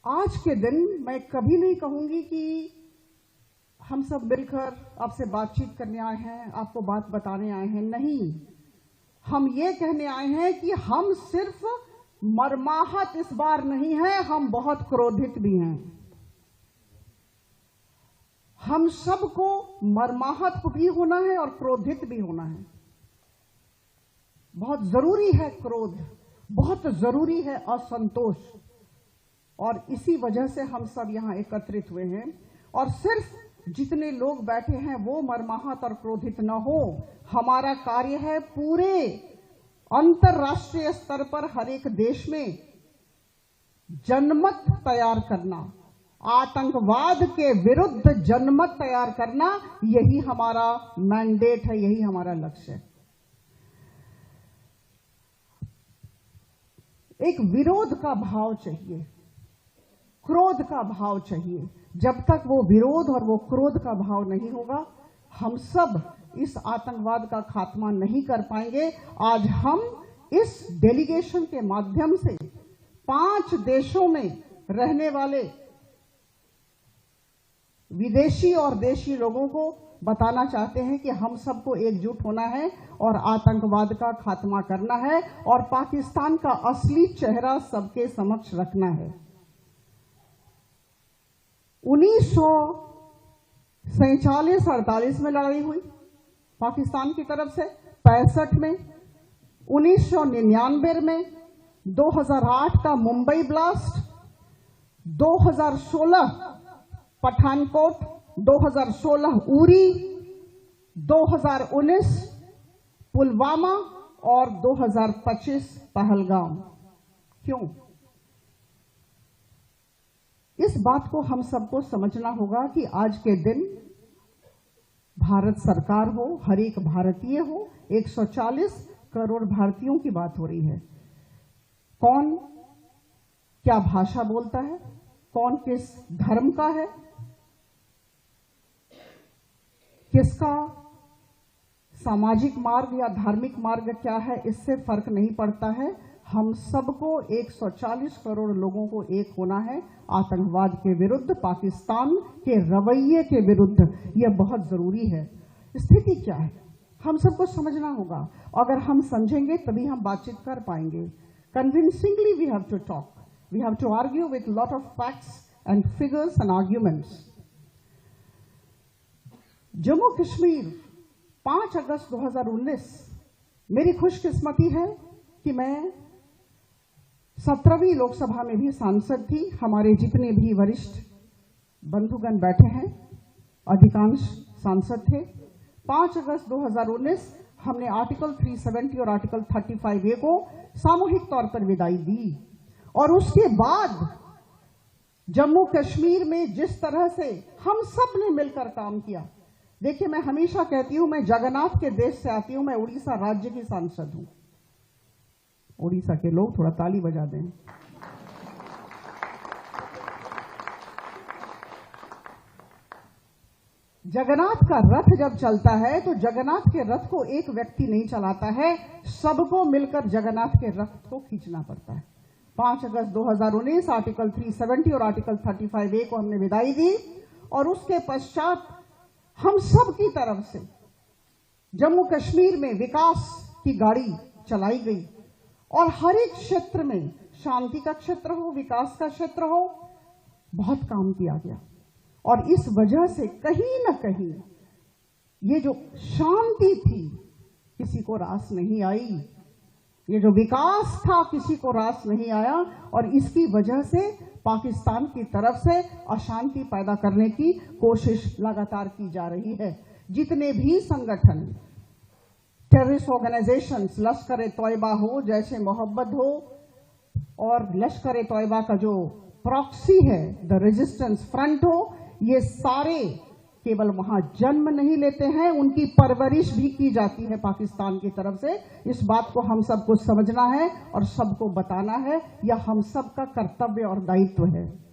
आज के दिन मैं कभी नहीं कहूंगी कि हम सब मिलकर आपसे बातचीत करने आए हैं, आपको बात बताने आए हैं। नहीं, हम ये कहने आए हैं कि हम सिर्फ मर्माहत इस बार नहीं है, हम बहुत क्रोधित भी हैं। हम सबको मर्माहत भी होना है और क्रोधित भी होना है। बहुत जरूरी है क्रोध, बहुत जरूरी है असंतोष, और इसी वजह से हम सब यहां एकत्रित हुए हैं। और सिर्फ जितने लोग बैठे हैं वो मर्माहत और क्रोधित न हो। हमारा कार्य है पूरे अंतर्राष्ट्रीय स्तर पर हर एक देश में जनमत तैयार करना, आतंकवाद के विरुद्ध जनमत तैयार करना, यही हमारा मैंडेट है, यही हमारा लक्ष्य है। एक विरोध का भाव चाहिए, क्रोध का भाव चाहिए। जब तक वो विरोध और वो क्रोध का भाव नहीं होगा, हम सब इस आतंकवाद का खात्मा नहीं कर पाएंगे। आज हम इस डेलीगेशन के माध्यम से 5 देशों में रहने वाले विदेशी और देशी लोगों को बताना चाहते हैं कि हम सबको एकजुट होना है और आतंकवाद का खात्मा करना है और पाकिस्तान का असली चेहरा सबके समक्ष रखना है। 1947-48 में लड़ाई हुई पाकिस्तान की तरफ से, 65 में, 1999 में, 2008 का मुंबई ब्लास्ट, 2016 पठानकोट, 2016 उरी, 2019 पुलवामा और 2025 पहलगाम। क्यों? इस बात को हम सबको समझना होगा कि आज के दिन भारत सरकार हो, हर एक भारतीय हो, 140 करोड़ भारतीयों की बात हो रही है। कौन क्या भाषा बोलता है, कौन किस धर्म का है, किसका सामाजिक मार्ग या धार्मिक मार्ग क्या है, इससे फर्क नहीं पड़ता है। हम सबको 140 करोड़ लोगों को एक होना है आतंकवाद के विरुद्ध, पाकिस्तान के रवैये के विरुद्ध। यह बहुत जरूरी है। स्थिति क्या है हम सबको समझना होगा। अगर हम समझेंगे तभी हम बातचीत कर पाएंगे। Convincingly we have to talk, we have to argue with lot of facts and figures and arguments. Jammu Kashmir 5 अगस्त 2019, मेरी खुशकिस्मती है कि मैं 17वीं लोकसभा में भी सांसद थी। हमारे जितने भी वरिष्ठ बंधुगण बैठे हैं, अधिकांश सांसद थे। 5 अगस्त 2019 हमने आर्टिकल 370 और आर्टिकल 35A को सामूहिक तौर पर विदाई दी। और उसके बाद जम्मू कश्मीर में जिस तरह से हम सब ने मिलकर काम किया, देखिए मैं हमेशा कहती हूं, मैं जगन्नाथ के देश से आती हूं, मैं उड़ीसा राज्य की सांसद हूं। उड़ीसा के लोग थोड़ा ताली बजा दें। जगन्नाथ का रथ जब चलता है तो जगन्नाथ के रथ को एक व्यक्ति नहीं चलाता है, सबको मिलकर जगन्नाथ के रथ को खींचना पड़ता है। 5 अगस्त 2019 आर्टिकल 370 और आर्टिकल 35A को हमने विदाई दी और उसके पश्चात हम सब की तरफ से जम्मू कश्मीर में विकास की गाड़ी चलाई गई और हर एक क्षेत्र में, शांति का क्षेत्र हो, विकास का क्षेत्र हो, बहुत काम किया गया। और इस वजह से कहीं ना कहीं ये जो शांति थी किसी को रास नहीं आई, ये जो विकास था किसी को रास नहीं आया। और इसकी वजह से पाकिस्तान की तरफ से अशांति पैदा करने की कोशिश लगातार की जा रही है। जितने भी संगठन, टेररिस्ट ऑर्गेनाइजेशंस, लश्कर-ए-तौयबा हो, जैश-ए मोहब्बत हो, और लश्कर-ए-तौयबा का जो प्रॉक्सी है द रेजिस्टेंस फ्रंट हो, ये सारे केवल वहां जन्म नहीं लेते हैं, उनकी परवरिश भी की जाती है पाकिस्तान की तरफ से। इस बात को हम सबको समझना है और सबको बताना है, यह हम सबका कर्तव्य और दायित्व है।